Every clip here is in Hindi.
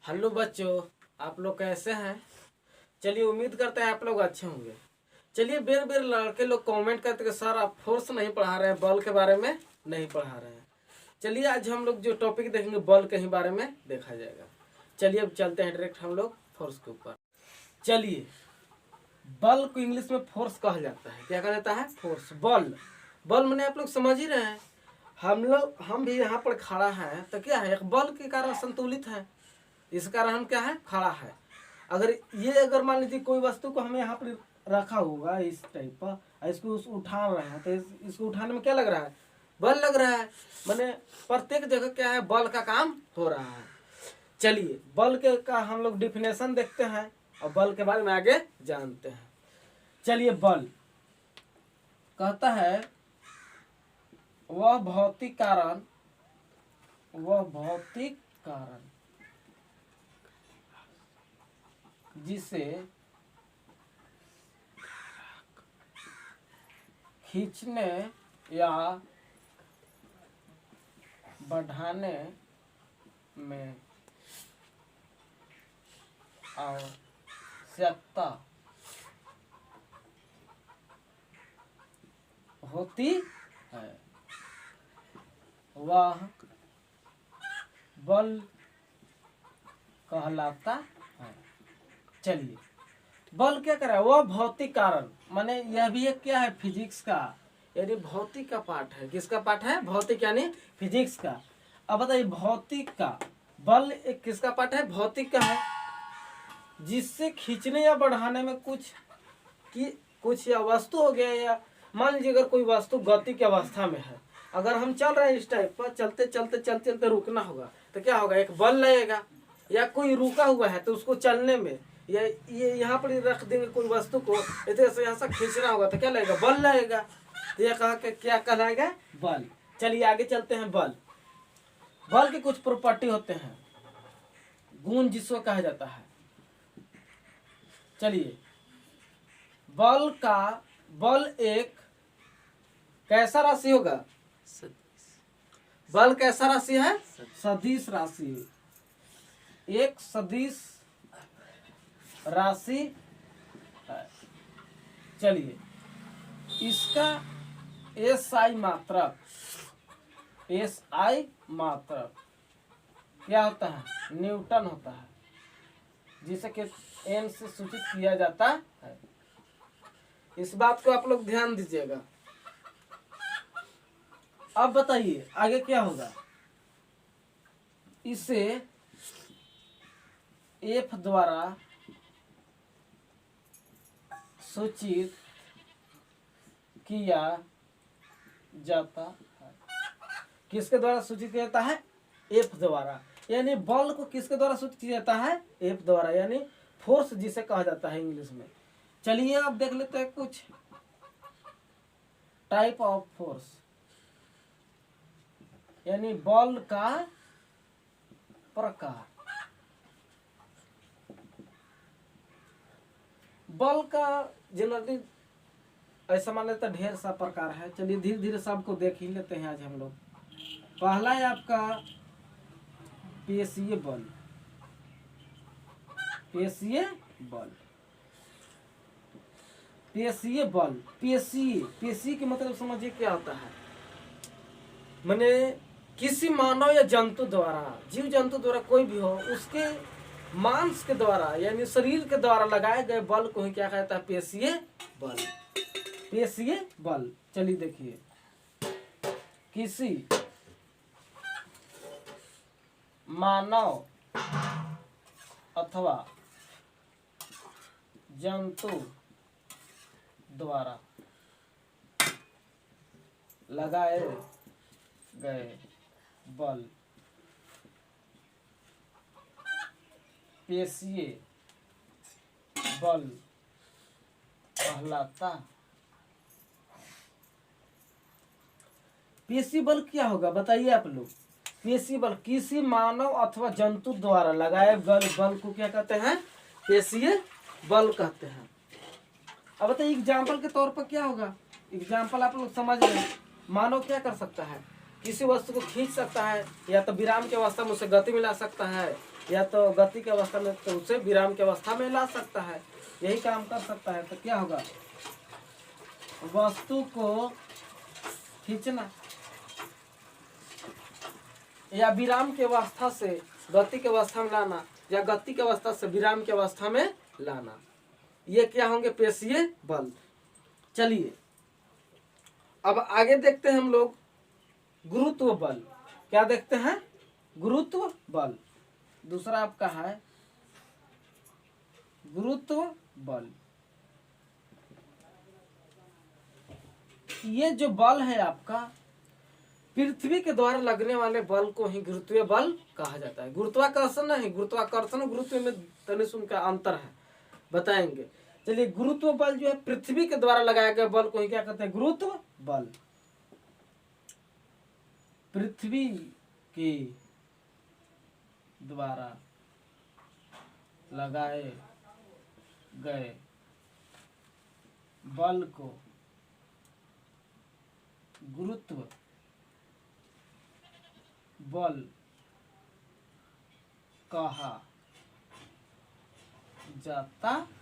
हेलो बच्चों, आप लोग कैसे हैं। चलिए, उम्मीद करते हैं आप लोग अच्छे होंगे। चलिए, बेर बेर लड़के लोग कमेंट करते कि सर आप फोर्स नहीं पढ़ा रहे हैं, बल के बारे में नहीं पढ़ा रहे हैं। चलिए, आज हम लोग जो टॉपिक देखेंगे बल के ही बारे में देखा जाएगा। चलिए, अब चलते हैं डायरेक्ट हम लोग फोर्स के ऊपर। चलिए, बल को इंग्लिश में फोर्स कहा जाता है। क्या कहा जाता है? फोर्स। बल बल मैंने आप लोग समझ ही रहे हैं। हम भी यहाँ पर खड़ा है तो क्या है, एक बल के कारण संतुलित है। इस कारण हम क्या है, खड़ा है। अगर मान लीजिए कोई वस्तु को हमें यहाँ पर रखा होगा इस टाइप पर, इसको उठा रहे हैं तो इसको उठाने में क्या लग रहा है, बल लग रहा है। माने प्रत्येक जगह क्या है, बल का काम हो रहा है। चलिए, बल के का हम लोग डिफिनेशन देखते हैं और बल के बारे में आगे जानते हैं। चलिए, बल कहता है वह भौतिक कारण जिसे खींचने या बढ़ाने में आवश्यकता होती है, वह बल कहलाता है। चलिए, बल क्या कर रहा है, वह भौतिक कारण, माने यह भी एक क्या है, फिजिक्स का, यानी भौतिक का पार्ट है। किसका पार्ट है? भौतिक यानी फिजिक्स का। अब बताइए, भौतिक का बल एक किसका पार्ट है? भौतिक का है, जिससे खींचने या बढ़ाने में कुछ या वस्तु हो गया, या मान लीजिए अगर कोई वस्तु गति की अवस्था में है, अगर हम चल रहे हैं इस टाइप पर, चलते चलते रुकना होगा तो क्या होगा, एक बल लगेगा। या कोई रुका हुआ है तो उसको चलने में, या ये यहाँ पर रख देंगे कोई वस्तु को, ऐसे यहाँ से खींचना होगा तो क्या लगेगा, बल लगेगा। तो ये कहा कि क्या कहलाएगा, बल। चलिए, आगे चलते हैं। बल के कुछ प्रॉपर्टी होते हैं, गुण जिसको कहा जाता है। चलिए, बल एक कैसा राशि होगा? बल कैसा राशि है? सदिश राशि। एक सदिश राशि है। चलिए, इसका एसआई मात्रक क्या होता है? न्यूटन होता है, जिसे कि एन से सूचित किया जाता है। इस बात को आप लोग ध्यान दीजिएगा। अब बताइए आगे क्या होगा। इसे एफ द्वारा सूचित किया जाता है। किसके द्वारा सूचित किया जाता है? एफ द्वारा। यानी बल को किसके द्वारा सूचित किया जाता है? एफ द्वारा, यानी फोर्स जिसे कहा जाता है इंग्लिश में। चलिए, अब देख लेते हैं कुछ टाइप ऑफ फोर्स, यानी बल का प्रकार। बल का जनरली ऐसा मान लेते ढेर सा प्रकार है। चलिए, धीरे धीरे सबको देख ही लेते हैं आज हम लोग। पहला है आपका पेशीय बल। पेशीय के मतलब समझिए क्या होता है। माने किसी मानव या जंतु द्वारा, जीव जंतु द्वारा कोई भी हो, उसके मांस के द्वारा यानी शरीर के द्वारा लगाए गए बल को ही क्या कहता है? पेशीय बल। चलिए देखिए, किसी मानव अथवा जंतु द्वारा लगाए गए बल पेशीय बल कहलाता। पेशीय बल क्या होगा बताइए आप लोग। पेशीय बल किसी मानव अथवा जंतु द्वारा लगाए बल को क्या कहते हैं? पेशीय बल कहते हैं। अब बताइए एग्जाम्पल के तौर पर क्या होगा। एग्जाम्पल आप लोग समझ रहे हैं। मानव क्या कर सकता है? किसी वस्तु को खींच सकता है, या तो विराम की अवस्था में उसे गति मिला सकता है, या तो गति की अवस्था में, तो उसे विराम की अवस्था में ला सकता है, यही काम कर सकता है। तो क्या होगा, वस्तु को खींचना या विराम की अवस्था से गति की अवस्था में लाना, या गति की अवस्था से विराम की अवस्था में लाना, ये क्या होंगे, पेशीय बल। चलिए अब आगे देखते हैं हम लोग गुरुत्व बल। क्या देखते हैं, गुरुत्व बल। दूसरा आपका है गुरुत्व बल। ये जो बल है आपका, पृथ्वी के द्वारा लगने वाले बल को ही गुरुत्वीय बल कहा जाता है। गुरुत्वाकर्षण नहीं, गुरुत्वाकर्षण गुरुत्व में तनिक उनका अंतर है, बताएंगे। चलिए, गुरुत्व बल जो है पृथ्वी के द्वारा लगाए गए बल को ही क्या कहते हैं, गुरुत्व बल। पृथ्वी के द्वारा लगाए गए बल को गुरुत्व बल कहा जाता है।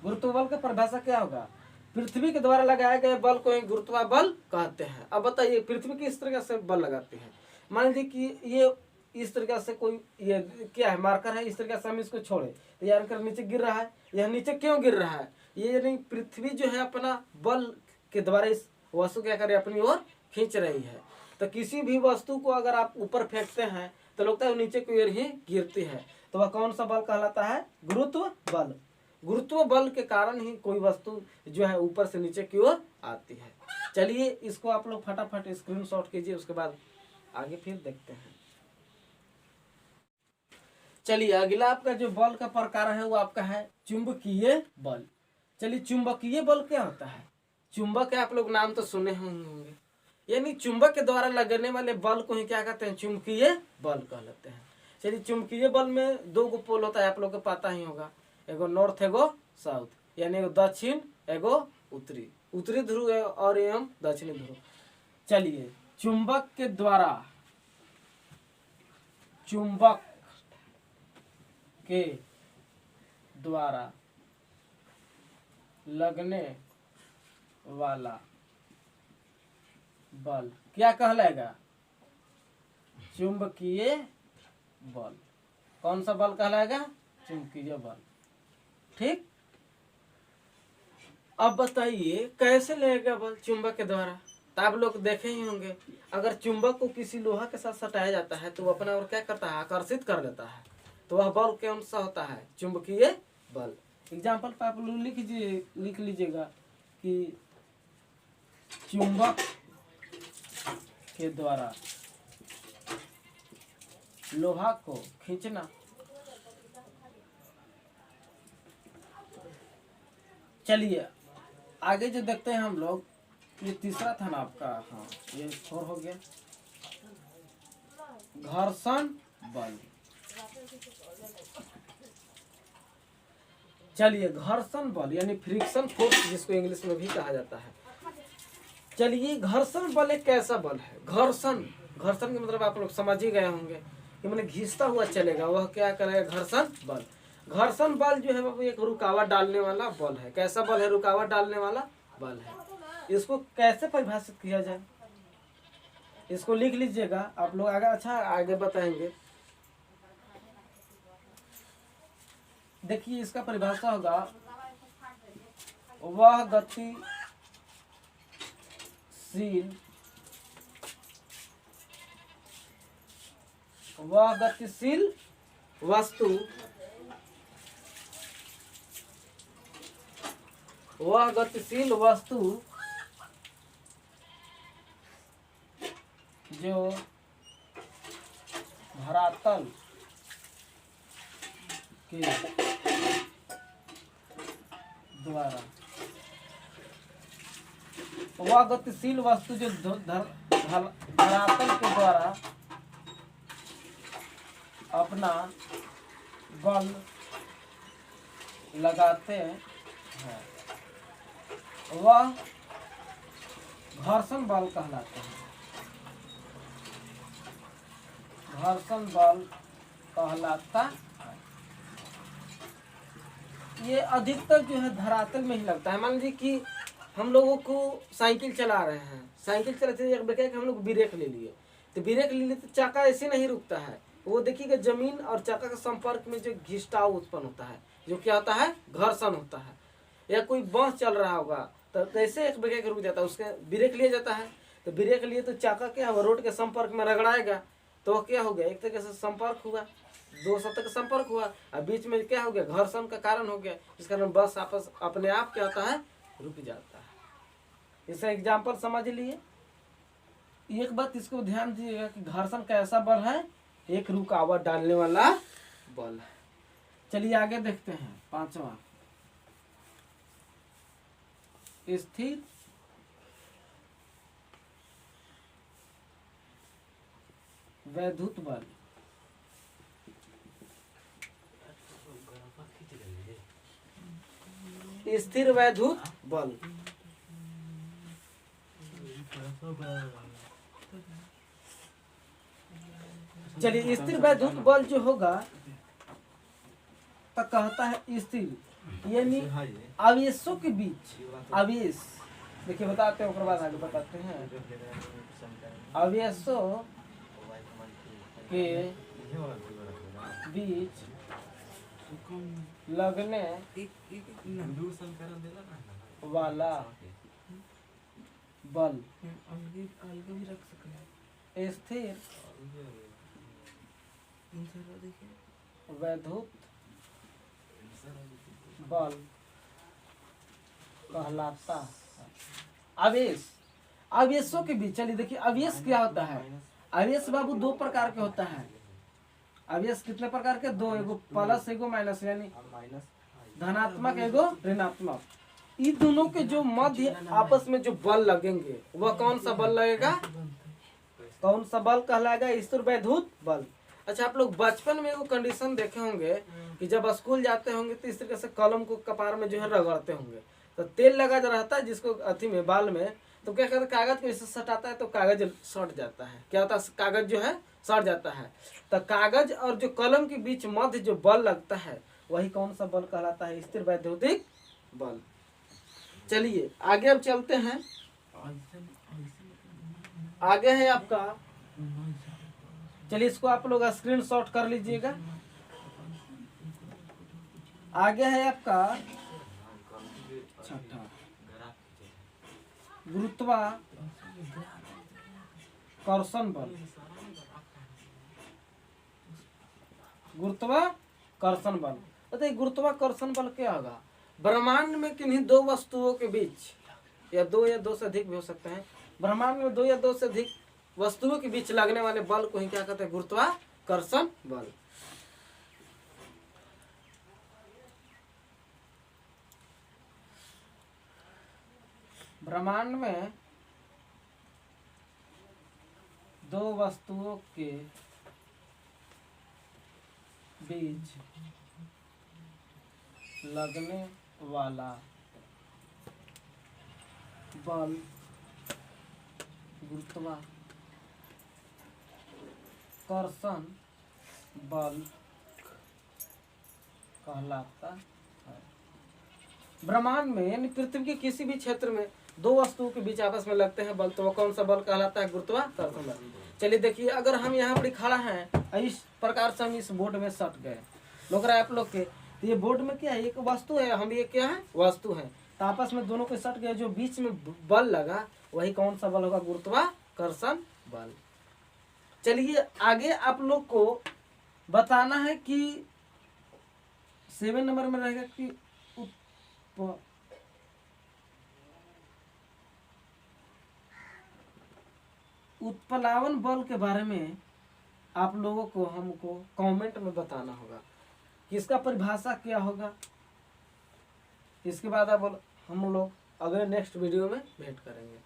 गुरुत्व बल का परिभाषा क्या होगा, पृथ्वी के द्वारा लगाए गए बल को ही गुरुत्व बल कहते हैं। अब बताइए, पृथ्वी किस तरह से बल लगाती है। मान लीजिए कि ये इस तरीके से कोई ये क्या है, मार्कर है, इस तरीके से हम इसको छोड़े तो यार कर नीचे गिर रहा है। यह नीचे क्यों गिर रहा है, ये यानी पृथ्वी जो है अपना बल के द्वारा इस वस्तु क्या करे, अपनी ओर खींच रही है। तो किसी भी वस्तु को अगर आप ऊपर फेंकते हैं तो लगता है वो नीचे की ओर ही गिरती है, तो वह कौन सा बल कहलाता है, गुरुत्व बल। गुरुत्व बल के कारण ही कोई वस्तु जो है ऊपर से नीचे की ओर आती है। चलिए, इसको आप लोग फटाफट स्क्रीनशॉट कीजिए, उसके बाद आगे फिर देखते हैं। चलिए, अगला आपका जो बल का प्रकार है वो आपका है चुंबकीय बल। चलिए, चुंबकीय बल क्या होता है। चुंबक है, आप लोग नाम तो सुने होंगे, यानी चुंबक के द्वारा लगने वाले बल को ही क्या कहते हैं, चुंबकीय बल कहलाते हैं। चलिए, चुंबकीय बल में दो गो पोल होता है, आप लोग को पता ही होगा, एगो नॉर्थ एगो साउथ, यानी एगो दक्षिण एगो उत्तरी, उत्तरी ध्रुव और एवं दक्षिणी ध्रुव। चलिए, चुंबक के द्वारा, चुंबक के द्वारा लगने वाला बल क्या कहलाएगा, चुंबकीय बल। कौन सा बल कहलाएगा, चुंबकीय बल। ठीक, अब बताइए कैसे लगेगा बल चुंबक के द्वारा। तो आप लोग देखे ही होंगे, अगर चुंबक को किसी लोहा के साथ सटाया जाता है तो वो अपना और क्या करता है, आकर्षित कर लेता है, तो वह बल कौन सा होता है, चुंबकीय बल। एग्जाम्पल पर आप लोग लिख लीजिएगा कि चुंबक के द्वारा लोहा को खींचना। चलिए आगे जो देखते हैं हम लोग, ये तीसरा था ना आपका, हाँ ये 4 हो गया, घर्षण बल। चलिए, घर्षण बल यानी फ्रिक्शन फोर्स जिसको इंग्लिश में भी कहा जाता है। चलिए, घर्षण बल एक कैसा बल है। घर्षण के मतलब आप लोग समझ ही गए होंगे कि मैंने घिसता हुआ चलेगा, वह क्या करेगा, घर्षण बल। घर्षण बल जो है वो एक रुकावट डालने वाला बल है। कैसा बल है, रुकावट डालने वाला बल है। इसको कैसे परिभाषित किया जाए, इसको लिख लीजिएगा आप लोग, आगे बताएंगे। देखिए, इसका परिभाषा होगा, वह गतिशील वस्तु जो धरातल के द्वारा, वह गतिशील वस्तु जो धरातल के द्वारा अपना बल लगाते हैं, वह घर्षण बल कहलाते हैं। घर्षण बल कहलाता है। ये अधिकतर जो है धरातल में ही लगता है। मान लीजिए कि हम लोगों को साइकिल चला रहे हैं, साइकिल चलाते एक बेटे हम लोग ब्रेक ले लिए, तो ब्रेक ले लिए तो चाका ऐसे नहीं रुकता है, वो देखिएगा जमीन और चाका के संपर्क में जो घिसटाव उत्पन्न होता है, जो क्या होता है, घर्षण होता है। या कोई बस चल रहा होगा तो कैसे एक ब्रेक रुक जाता है, उसके ब्रेक लिया जाता है, तो ब्रेक लिए तो चाका क्या होगा, रोड के संपर्क में रगड़ाएगा, तो वो क्या हो गया, एक तरीके से संपर्क हुआ, दो सतह का संपर्क हुआ, और बीच में क्या हो गया, घर्षण का कारण हो गया, इस कारण बस आपस अपने आप क्या होता है, रुक जाता है। इसका एग्जाम्पल समझ लिए। एक बात इसको ध्यान दीजिएगा कि घर्षण कैसा बल है, एक रुकावट डालने वाला बल है। चलिए आगे देखते हैं। पांचवा, स्थिर वैद्युत बल। स्थिर वैद्युत बल, चलिए स्थिर वैद्युत बल जो होगा तो कहता है स्थिर, यानी आवेशों के बीच, आवेश देखिए बताते हैं, बाद आगे बताते हैं। आवेशों के बीच लगने वाला बल स्थिर वैद्युत बल कहलाता है। आवेश, आवेशों के बीच, चलिए देखिए आवेश क्या होता है। आवेश बाबू दो प्रकार के होता है। आवेश कितने प्रकार के, दो, एगो प्लस एगो माइनस, यानी धनात्मक एगो ऋणात्मक। इन दोनों के जो मध्य आपस में जो बल लगेंगे वह कौन सा बल लगेगा, कौन सा बल कहलाएगा, स्थिर वैद्युत बल। अच्छा, आप लोग बचपन में वो कंडीशन देखे होंगे कि जब स्कूल जाते होंगे तो इस तरीके से कलम को कपार में जो है रगड़ते होंगे, तो तेल लगा जो रहता है जिसको अथी में बाल में, तो क्या करता है, कागज को ऐसे सटाता है तो कागज सट जाता है, क्या होता है, कागज जो है सट जाता है। तो कागज और जो कलम के बीच मध्य जो बल लगता है वही कौन सा बल कहलाता है, स्थिर वैद्युतिक बल। चलिए आगे अब चलते हैं। आगे है आपका, चलिए इसको आप लोग स्क्रीनशॉट कर लीजिएगा। आगे है आपका छठा, गुरुत्वाकर्षण बल। गुरुत्वाकर्षण बल, बताइए गुरुत्वाकर्षण बल क्या होगा। ब्रह्मांड में किन्हीं दो वस्तुओं के बीच, या दो से अधिक भी हो सकते हैं, ब्रह्मांड में दो या दो से अधिक वस्तुओं के बीच लगने वाले बल को ही क्या कहते हैं, गुरुत्वाकर्षण बल। ब्रह्मांड में दो वस्तुओं के बीच लगने वाला बल गुरुत्वाकर्षण बल कहलाता है। ब्रह्मांड में यानी पृथ्वी के किसी भी क्षेत्र में दो वस्तुओं के बीच आपस में लगते हैं बल, तो वो कौन सा बल कहलाता है, गुरुत्वाकर्षण बल। चलिए देखिए, अगर हम यहाँ पर खड़ा हैं इस प्रकार से हम इस बोर्ड में सट गए, लग रहा है आप लोग के, तो ये बोर्ड में क्या है, एक वस्तु है, हम ये क्या है, वस्तु है, तो आपस में दोनों के सट गए, जो बीच में बल लगा वही कौन सा बल होगा, गुरुत्वाकर्षण बल। चलिए आगे आप लोग को बताना है कि 7 नंबर में रहेगा कि उत्प्लावन बल के बारे में आप लोगों को हमको कमेंट में बताना होगा कि इसका परिभाषा क्या होगा। इसके बाद अब हम लोग अगले नेक्स्ट वीडियो में भेंट करेंगे।